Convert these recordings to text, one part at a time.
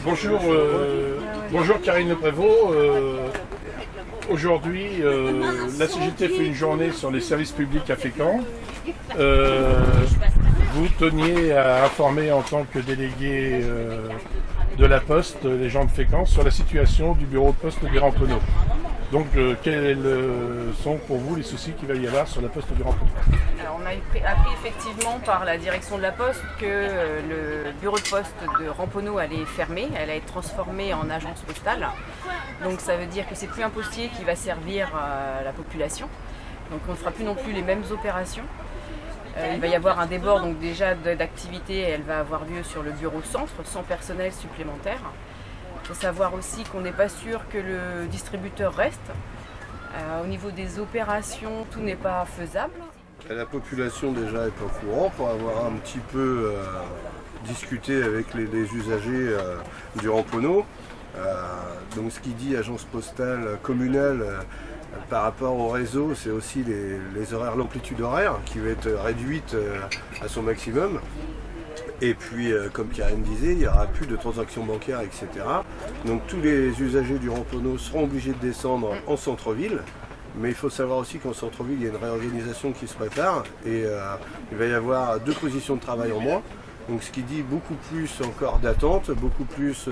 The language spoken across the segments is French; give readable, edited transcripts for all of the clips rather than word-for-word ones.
Bonjour, bonjour Karine Le Prévost. Aujourd'hui, la CGT fait une journée sur les services publics à Fécamp. Vous teniez à informer en tant que délégué de la Poste les gens de Fécamp sur la situation du bureau de poste du Ramponneau. Donc, quels sont pour vous les soucis qu'il va y avoir sur la Poste du Ramponneau? Alors, on a appris effectivement par la direction de la Poste que le bureau de poste de Ramponneau allait fermer, elle allait être transformée en agence postale. Donc ça veut dire que c'est plus un postier qui va servir à la population. Donc on ne fera plus non plus les mêmes opérations. Il va y avoir un débord donc déjà d'activité, elle va avoir lieu sur le bureau centre sans personnel supplémentaire. Il faut savoir aussi qu'on n'est pas sûr que le distributeur reste. Au niveau des opérations, tout n'est pas faisable. La population déjà est au courant pour avoir un petit peu discuté avec les usagers du Ramponneau. Donc ce qui dit agence postale communale par rapport au réseau, c'est aussi les horaires, l'amplitude horaire qui va être réduite à son maximum. Et puis, comme Karine disait, il n'y aura plus de transactions bancaires, etc. Donc tous les usagers du Ramponneau seront obligés de descendre en centre-ville. Mais il faut savoir aussi qu'en centre-ville, il y a une réorganisation qui se prépare et il va y avoir 2 positions de travail en moins. Donc ce qui dit beaucoup plus encore d'attente, beaucoup plus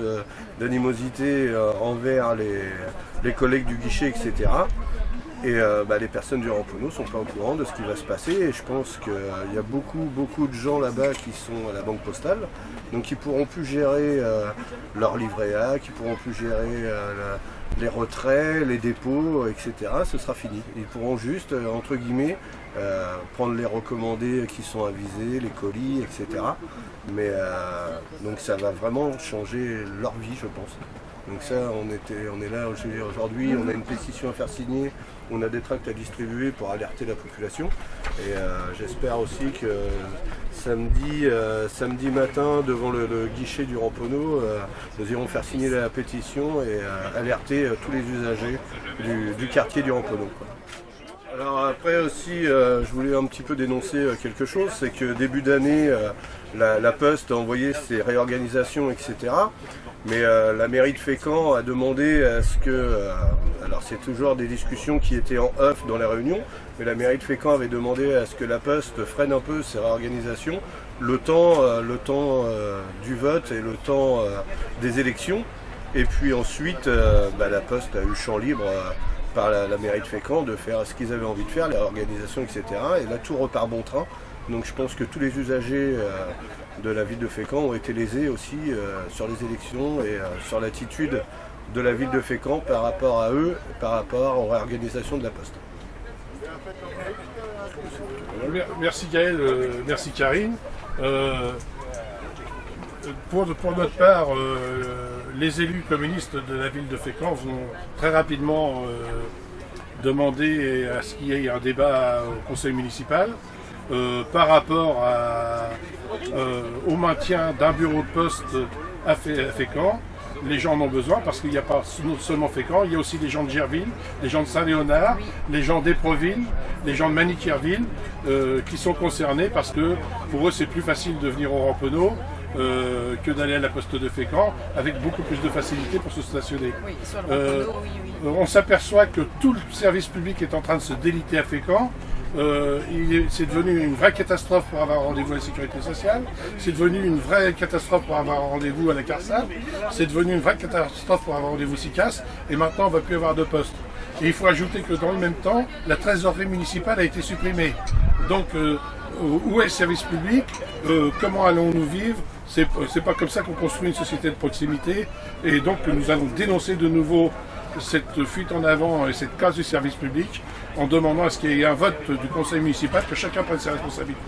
d'animosité envers les collègues du guichet, etc. Et les personnes du Ramponneau ne sont pas au courant de ce qui va se passer. Et je pense qu'il y a beaucoup de gens là-bas qui sont à la banque postale, donc qui ne pourront plus gérer leur livret A, qui ne pourront plus gérer les retraits, les dépôts, etc. Ce sera fini. Ils pourront juste, entre guillemets, prendre les recommandés qui sont avisés, les colis, etc. Mais donc ça va vraiment changer leur vie, je pense. Donc ça, on est là aujourd'hui, on a une pétition à faire signer, on a des tracts à distribuer pour alerter la population. Et j'espère aussi que samedi matin, devant le guichet du Ramponneau, nous irons faire signer la pétition et alerter tous les usagers du quartier du Ramponneau, quoi. Alors après aussi, je voulais un petit peu dénoncer quelque chose, c'est que début d'année, la Poste a envoyé ses réorganisations, etc. Mais la mairie de Fécamp a demandé à ce que, alors c'est toujours des discussions qui étaient en off dans les réunions, mais la mairie de Fécamp avait demandé à ce que la Poste freine un peu ses réorganisations, le temps du vote et le temps des élections. Et puis ensuite, la Poste a eu champ libre par la mairie de Fécamp de faire ce qu'ils avaient envie de faire, les réorganisations, etc. Et là, tout repart bon train. Donc je pense que tous les usagers de la ville de Fécamp ont été lésés aussi sur les élections et sur l'attitude de la ville de Fécamp par rapport à eux, par rapport aux réorganisations de la Poste. Merci Gaël, merci Karine. Pour notre part, les élus communistes de la ville de Fécamp vont très rapidement demander à ce qu'il y ait un débat au conseil municipal par rapport au maintien d'un bureau de poste à Fécamp. Les gens en ont besoin parce qu'il n'y a pas seulement Fécamp, il y a aussi les gens de Gerville, les gens de Saint-Léonard, les gens d'Épreville, les gens de Maniquerville qui sont concernés parce que pour eux c'est plus facile de venir au Ramponneau que d'aller à la Poste de Fécamp avec beaucoup plus de facilité pour se stationner. Oui, sur le Ramponneau, oui. On s'aperçoit que tout le service public est en train de se déliter à Fécamp. C'est devenu une vraie catastrophe pour avoir rendez-vous à la sécurité sociale, c'est devenu une vraie catastrophe pour avoir rendez-vous à la CARSAT, c'est devenu une vraie catastrophe pour avoir rendez-vous SICAS, et maintenant on ne va plus avoir de poste. Et il faut ajouter que dans le même temps, la trésorerie municipale a été supprimée. Donc où est le service public? Comment allons-nous vivre? C'est pas comme ça qu'on construit une société de proximité, et donc nous allons dénoncer de nouveau cette fuite en avant et cette casse du service public en demandant à ce qu'il y ait un vote du conseil municipal, que chacun prenne ses responsabilités.